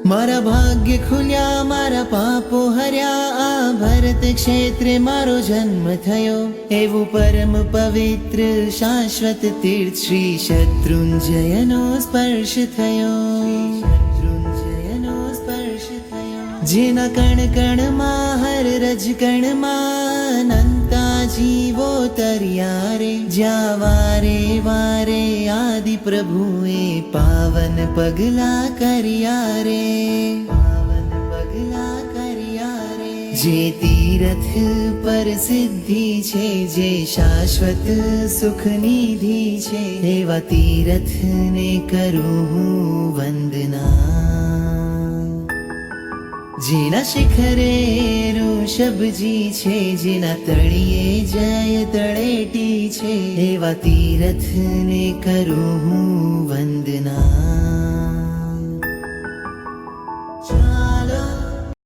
મારા ભાગ્ય ખુલ્યા, મારા પાપો હર્યા, આ ભરત ક્ષેત્રે મારો જન્મ થયો. એવું પરમ પવિત્ર શાશ્વત તીર્થ શ્રી શત્રુંજયનો સ્પર્શ થયો. જેના કણ કણમાં હર રજ કણમાં અનંતા જીવો તર્યા રે. જ્યાં વારે વારે આદિ પ્રભુએ પાવન પગલા કર્યા રે. પાવન પગલા કર્યા રે. જે તીરથ પર સિદ્ધિ છે, જે શાશ્વત સુખ નિધિ છે, એવા તીરથને કરું હું વંદના. જેના શિખરે ઋષભજી છે, જેના તળિયે જય તળેટી છે, એવા તીરથને કરું હું